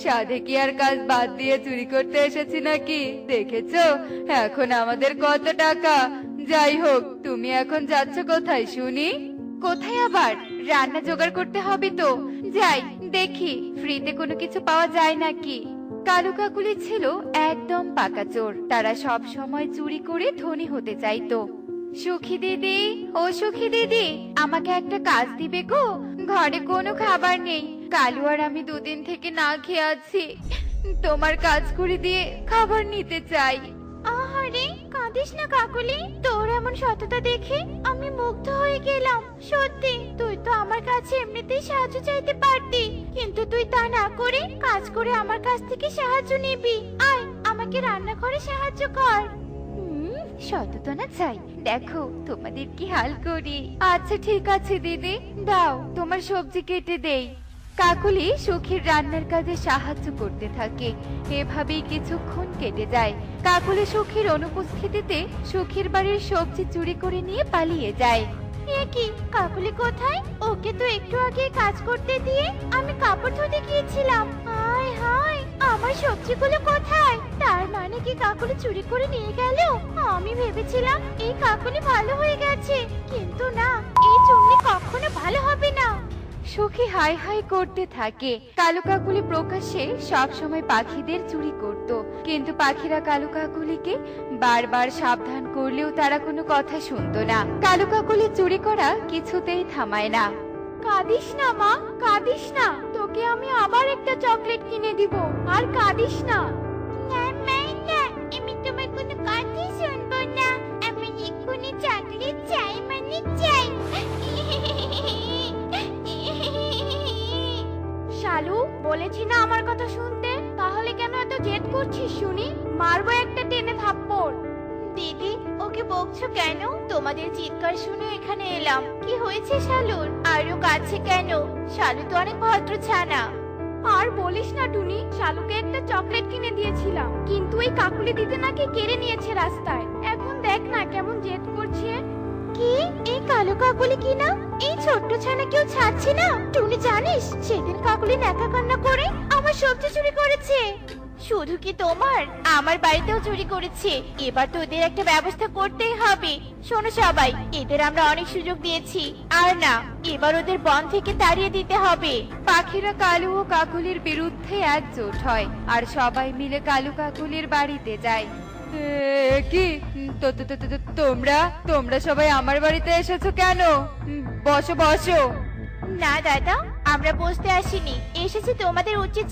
সাধে কি আর কাজ বাদ দিয়ে চুরি করতে এসেছি নাকি? দেখেছো এখন আমাদের কত টাকা। যাই হোক, তুমি এখন যাচ্ছ কোথায় শুনি? কোথায় আবার? রান্না জোগাড় করতে হবে তো। যাই দেখি ফ্রিতে কোনো কিছু পাওয়া যায় নাকি। কালু কাকুলি ছিল একদম পাকা চোর। তারা সব সময় চুরি করে ধনী হতে চাইতো। সুখী দিদি, ও সুখী দিদি, আমাকে একটা কাজ দিবে গো? ঘরে কোনো খাবার নেই। কালু আর আমি দুদিন থেকে না খেয়ে আছি। তোমার কাজ করে দিয়ে খাবার নিতে চাই। আহারে, কাঁদিস না কাকুলি। তোর এমন সততা দেখে আমি মুগ্ধ হয়ে গেলাম। সত্যি তুই তো আমার কাছে এমনিতেই সাহায্য চাইতে পারতি, কিন্তু তুই তা না করে কাজ করে আমার কাছ থেকে সাহায্য নিবি। আয়, আমাকে রান্নাঘরে সাহায্য কর। সততা না চাই, দেখো তোমাদের কি হাল করি। আচ্ছা ঠিক আছে দিদি, দাও তোমার সবজি কেটে দেই। কাকুলি সুখীর রান্নার কাজে সাহায্য করতে থাকে। এভাবেই কিছুক্ষণ কেটে যায়। কাকুলি সুখীর অনুপস্থিতিতে সুখীর বাড়ির সবজি চুরি করে নিয়ে পালিয়ে যায়। এ কি, কাকুলি কোথায়? ওকে তো একটু আগে কাজ করতে দিয়ে আমি কাপড় ধুতে গিয়েছিলাম। হায় হায়, আমার সবজিগুলো কোথায়? তার মানে কি কাকুলি চুরি করে নিয়ে গেল? আমি ভেবেছিলাম এই কাকুলি ভালো হয়ে গেছে, কিন্তু না, এই চুন্নি কখনো ভালো হবে না। সুখী হাই হাই করতে থাকে। কালু কাকুলি প্রকাশ্যে সব সময় পাখিদের চুরি করত, কিন্তু পাখিরা কালু কাকুলিকে বারবার সাবধান করলেও তারা কোনো কথা শুনতো না। কালু কাকুলি চুরি করা কিছুতেই থামায় না। কাঁদিস না মা, কাঁদিস না, তোকে আমি আবার একটা চকলেট কিনে দিব, আর কাঁদিস না। না মা, না, আমি তোমার কোনো কথাই শুনবো না। আমি এক্ষুনি চকলেট চাই, মানে চাই। শালু, বলেছি না আমার কথা শুনতে, তাহলে কেন এত জেদ করছিস শুনি? মারবো একটা টেনে থাপ্পড়। দিদি, ওকে বকছো কেন? তোমাদের চিৎকার শুনে এখানে এলাম। কি হয়েছে শালুর? আরো কাছে কেন? শালু তো অনেক ভদ্র ছানা। আর বলিস না টুনি, শালুকে একটা চকলেট কিনে দিয়েছিলাম, কিন্তু এই কাকুলি দিতে নাকি কেড়ে নিয়েছে রাস্তায়। এখন দেখ না কেমন জেদ করছে। কি, এই কালো কাকুলি কি না? এই ছোট্ট ছানা কেউ ছাড়ছে না। টুনি জানিস, সেদিন কাকুলি ন্যাকা কান্না করে আমার সবজি চুরি করেছে। শুধু কি তোমার, আমার বাড়িতেও চুরি করেছে। এবার তো ওদের একটা ব্যবস্থা করতেই হবে। শোনো সবাই, এদের আমরা অনেক সুযোগ দিয়েছি, আর না, এবার ওদের বন থেকে তাড়িয়ে দিতে হবে। পাখিরা কালু ও কাকুলির বিরুদ্ধে একজোট হয়, আর সবাই মিলে কালু কাকুলির বাড়িতে যায়। কি তোমরা তোমরা সবাই আমার বাড়িতে এসেছো কেন? বসো বসো। না দাদা, আমরা বসতে আসিনি, এসেছি তোমাদের উচিত